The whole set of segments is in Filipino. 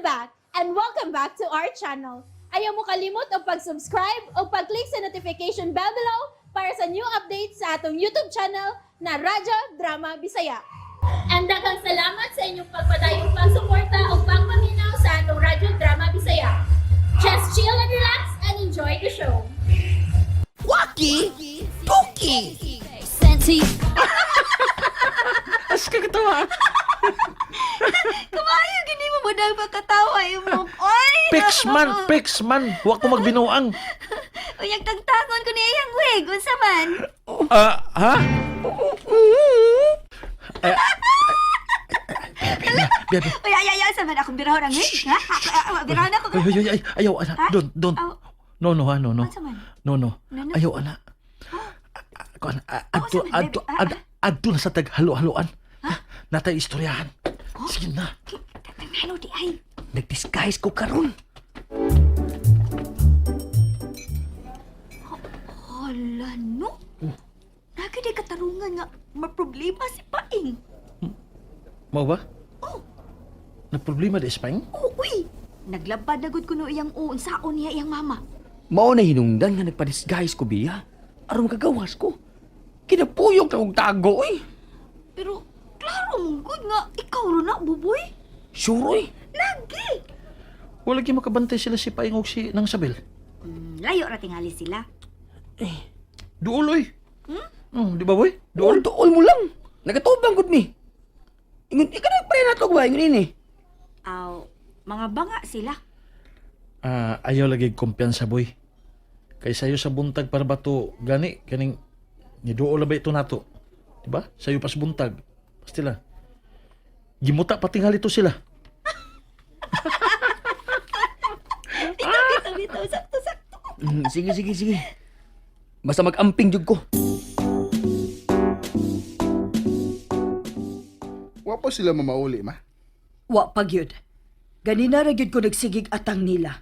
I'm back, and welcome back to our channel. Ayaw mo kalimot o pag-subscribe o pag-click sa notification bell below para sa new updates sa atong YouTube channel na Radyo Drama Bisaya. And daghang salamat sa inyong pagpadayong pagsuporta o pagpaminaw sa atong Radyo Drama Bisaya. Just chill and relax and enjoy the show. Waki! Tuki! Senti. As ka katawa. Kamayo, gini mo ba daw pagkatawa mo? Oy! Pix man. Huwag ko magbinuang. Uyang tagtangon ko niya yung wig. Unsa man? Ha? Biya. Uy, ay, sa man akong birahon ang wig? Ha? Birahon ako. Ay, ayaw, anak. Ha? Don't. Aw. No. Unsa man? No. No. Ayaw, anak. Adto na sa taghalo-haloan. Natay istoryahan. Sige na. Ano di ay? Nag-disguise ko karon. Hala, no? Nagadi katarungan nga maproblema si Paing. Mau ba? Oh, Na problema di Spain? uy! Naglabad na gud kuno iyang unsaon niya iyang mama. Mao na hinungdan nga nagpa-disguise ko, Biya. Aron magagawas ko. Kinapuyok na kong tago, eh. Pero, klaro mong gud nga ikaw ro na, buboy. Sure, eh. Lagi! Wala gyud makabantay sila si Paing og si nang Sabel. Layo ra tingali sila. Duol oy. Di ba boy? Duol. Dool mo lang. Nagatubang gud mi. Ingon, ikaw nagparin na ito ba? Ingon ini. Aw, mga banga sila. Ayaw lagi kumpiyansa boy. Kay sayo sa buntag para bato gani kaning ni duol ba ito nato. Di ba? Sayo pas buntag. Pasti lang. Gimuta patingali to sila. Bitaw, sakto. Sige. Basta mag-amping jud ko. Wa pa sila mamauli, ma. Wa pa gyud. Ganina ra gyud ko nagsigig atang nila.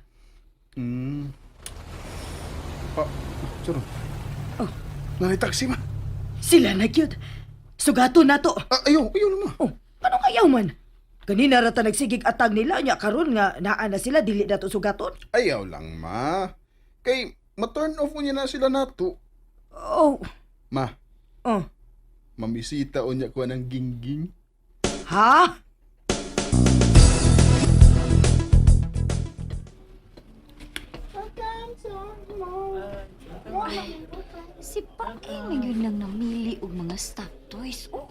Suro. Oh. Nanay taxi, ma. Sila na gyud. Sugato na to. Ayaw na, ma. Oh, anong ayaw man? Ganina ra ta nagsigig atang nila nya karon nga naa na sila dili dato sugaton. Ayaw lang, ma. Kay, ma-turn off mo niya na sila nato. Oh. Ma, Oh. mamisita o niya ko ng gingging. Ha? Si Paing na yun lang namili og mga stuffed toys. Oh,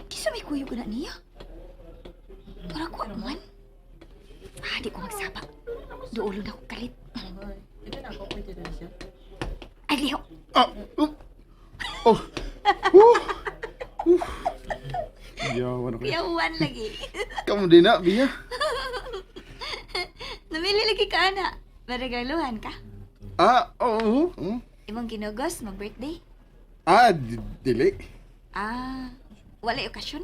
kisa may kuyo ko na niya. Para ko man. Di ko magsaba. Duulo na ko kalit. Ay, liho. Yawan ako. Piyawan lagi. Kamu din na, Biya. Namili lagi ka na. Maragaluhan ka. Oo. Imong kinugos, mag-birthday. Dili. Wala okasyon.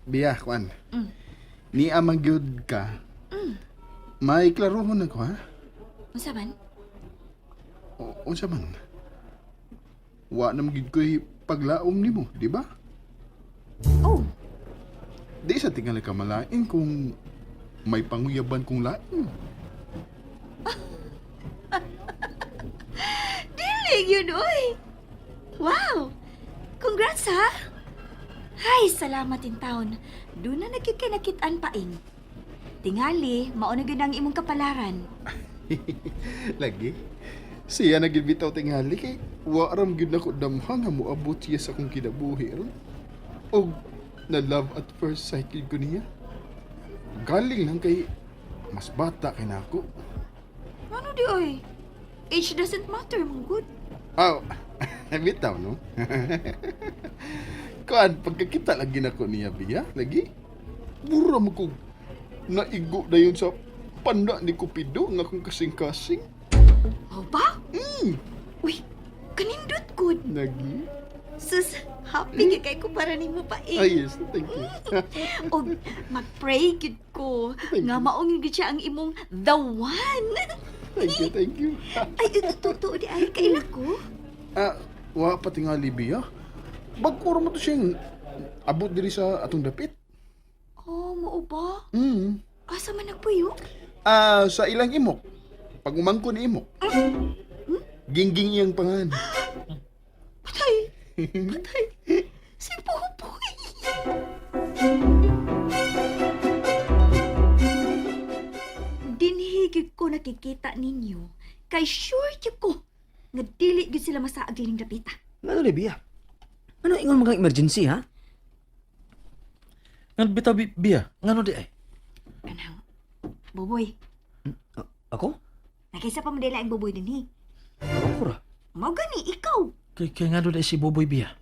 Biya, kwan. Mm. Ni amang gyud ka. May klarohon na ko, ha? Unsa man? Unsa man? Wa na magid ko'y paglaom nimo, di ba? Oh, Di sa tingali ka malain kung may panguyaban kong lain. dili yun, oy. Wow! Congrats, ha? Hay, salamat in taon. Doon na nagkikinakitaan Paing. Tingali, mauna gud ang imong kapalaran. Lagi. Siya na gid bitaw tingali kay wa ram gid nako damhang nga moabot siya sa akong kinabuhi ron. Og na love at first sight gid ko niya. Galing lang kay mas bata kay nako. Ano di, oy? Age doesn't matter, mong good. Bitaw no. Kuan pagkakita lagi nako niya biya lagi. Mura mo ko naigo dayon sa panda ni Cupido nga akong kasing-kasing. Oh, ba? Uy, kanindot good. Lagi. Sus, happy kay ko para nimo Paing. Yes, thank you. O mag-pray gid ko nga maong gid siya ang imong the one. Thank you. Ay, totoo di ay kaila ko. Wa pa tingali biya. Bagkuro mo to siyang abot diri sa atong dapit. Oh, mao ba? Hmm. Asa man nagpuyo? Sa ilang imok. Pag umangko ni imok. Gingging iyang pangan. Patay! Patay! Si Buboy! Dinhigig ko nakikita ninyo. Kay sure yun ko nga dili gid sila masaag dining dapita. Ano ni Bia? Ano ingon mga emergency ha? Ngan bitaw biya, ngano di ay? Kanang, Buboy, Ako? nakisa pa mo dila ang Buboy din eh. Ako ra. Mao gani, ikaw. Kay ngano di si Boboy biya?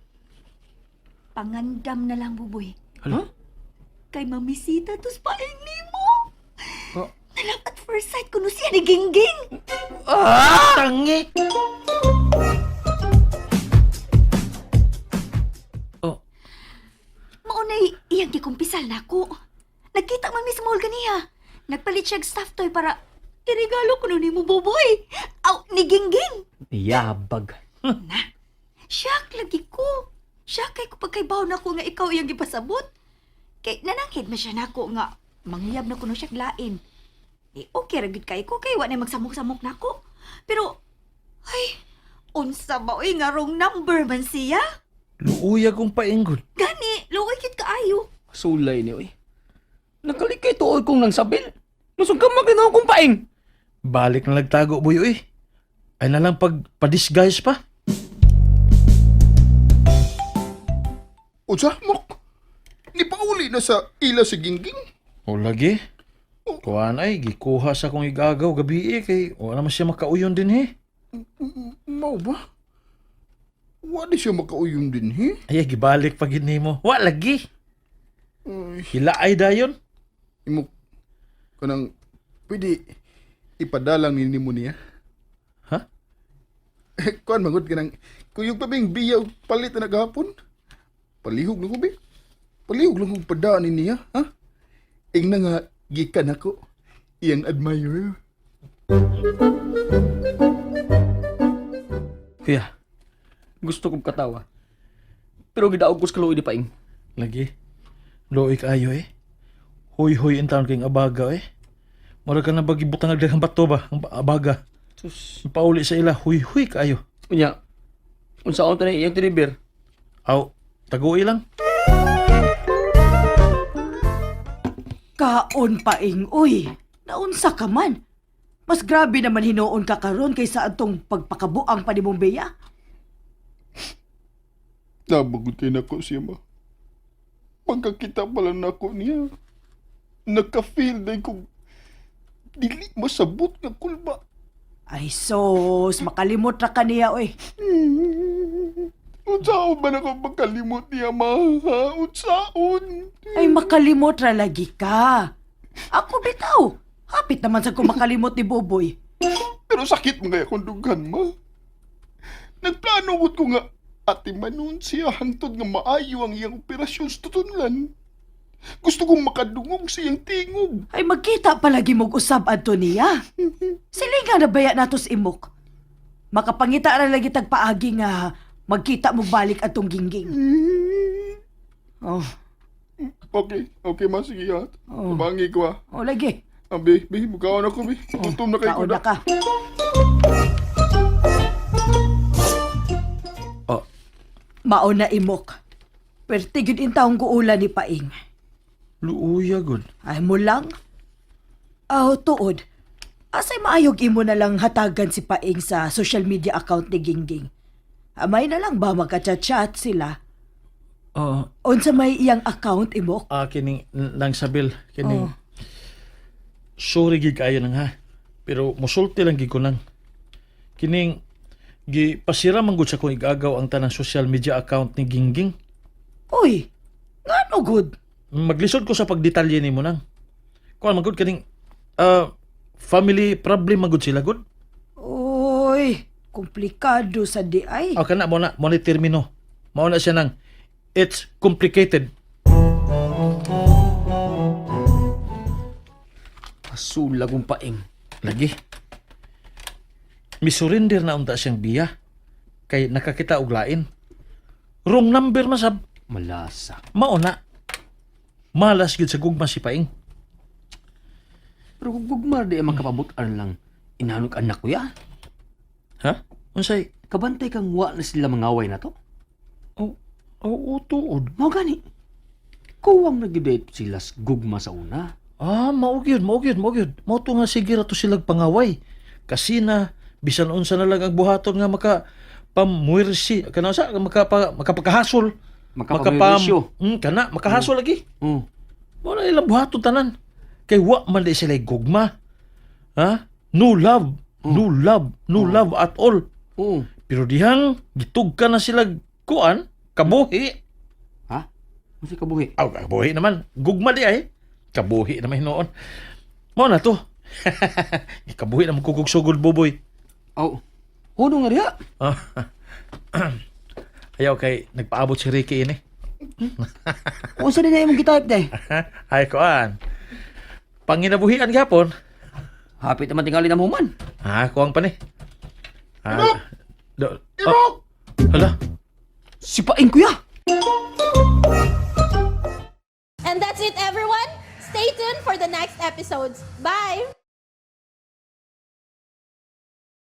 Pangandam na lang, Buboy. Hala? Kay mamisita tos paing nimo. Oh. Nalang at first sight kuno siya ni Gingging. Tangi! Oh, Maunay iyang gikumpisal na ako. Nagkita man mi sa mall ganiya. Nagpalit siya og stuffed toy para irigalo ko ni mo, Buboy. Aw, ni Gingging. Yabag. Na, siyak lagi ko. Siyak kay ko pagkaibaw na ko nga ikaw iyang gipasabot. Kay nananghid man siya nako nga mangyab na kuno siya lain. Okay ra gid kay ko kay wa na magsamok-samok nako. Pero ay unsa ba oy nga wrong number man siya? luuya kong painggod. Gani, luoy gid kaayo. Sulay ni oy. Nakalikay tuoy kong nang sabil. Lusog ka maginaw kong paing. Balik na nagtago buyo eh. Ay na lang pa-disguise pa. Unsa, Mok? Ni pauli na sa ila si Gingging. O lagi. Kuhaan ay, gikuha sa kong igagaw gabi eh. Kay wala naman siya makauyon din eh. Mao ba? Wa di siya makauyon din, he? Ay, gibalik pag mo. Wa lagi. Ay, Hila ay dayon. imok. Kanang, pwede ipadalang ni mo niya. Ha? Kuan mangod ka nang, kuyog pa bing biyaw palit na naghapon. Palihog lang ko, be. Palihog lang kong padaan niya, ha? Ing na nga, gikan ako. Iyang admirer. Kaya, gusto kong katawa. Pero gidaog ko sa kaluoy di paing. Lagi. Loik ayo eh. Huy-huy in taon kayong abaga eh. Mara ka na bagibutang agdagang bato ba? Ang abaga. Sus. Pauli sa ila. Huy-huy kaayo. Unya, unsa ako na iyang tiniber? Aw, tagui lang. Kaon paing, uy. Naunsa ka man. Mas grabe naman hinuon ka karon kaysa atong pagpakabuang pa ni mong beya. Nabagod kay nako siya, ma. Pagkakita pa lang nako niya, naka-feel na kong dili masabot nga kulba. Ay sos, makalimot ra ka niya, uy. Unsaon ba na ko magkalimot niya, ma? Ha? Unsaon? Ay makalimot ra lagi ka. Ako bitaw. Hapit naman sa ko makalimot ni Boboy. Pero sakit mo nga akong dughan, ma. Nagplano ko nga ati manon siya hangtod nga maayo ang iyang operasyon sa tutunlan. Gusto kong makadungog siyang tingog. Ay magkita palagi mong usab adto niya. Silinga na baya natos imok. Makapangita ra lagi tagpaagi nga magkita mo balik atong gingging. Oh, Okay, ma. Sige, ha. Oh. Sabangi ko, ha. oh lagi. Be, mukaon ako, be. Gutom na kayo ko Kaon na ka. Oh, Mao na imok. Perti gyud in taong guula ni Paing. luuya gud. Ay mo lang. Aw, tuod. Asay maayog imo na lang hatagan si Paing sa social media account ni Gingging. Amay na lang ba magka-chat sila? Oh, Unsa may iyang account imok? kining nang sabil. Kining Oh. sorry gid kayo nang ha. Pero musulti lang gid ko nang. Kining pasira man gud sa kong igagaw ang tanang social media account ni Gingging. Uy, ngano good? Maglisod ko sa pagdetalye nimo nang. Kuan man gud kining family problem man gud sila gud. Uy, komplikado sa di ay. O kana mo na termino. Mao na siya nang it's complicated. Pasula kong paing. Lagi. Misurrender na unta siyang biya. Kay nakakita og lain. Wrong number masab. Malasa. Mao na. Malas gid sa gugma si Paing. Pero kung gugmar di makapabutan lang, inanok anak ko ya. Ha? Unsay? Kabantay kang wa na sila mangaway na to. Oo, tuod. Mao gani. Kuwang nag-date sila sa gugma sa una. Mao gyud. Mao to nga sige ra to silag pangaway. Kasi na bisan unsa na lang ang buhaton nga maka pamuirsi kana sa makapagkahasol. Makapamuirsyo. Kana makahasol lagi. Oh. Mo na ilang buhaton tanan. Kay wa man di sila gugma. Ha? No love. No love at all. Oo. Pero dihang gitugkan na sila kuan, kabuhi. Ha? Masi kabuhi. Kabuhi naman. Gugma di ay. Kabuhi naman hinoon. Mo na to. Kabuhi naman kukugsugod buboy. Aw. Huno nga diha. Ah. Ayaw kay nagpaabot si Ricky ini. Unsa din na imong gitype day? Ay kuan. Panginabuhian gyapon. Hapit naman tingali na mo man. Kuang pa ni. Hala. Si Paing kuya. And that's it, everyone. Stay tuned for the next episodes. Bye!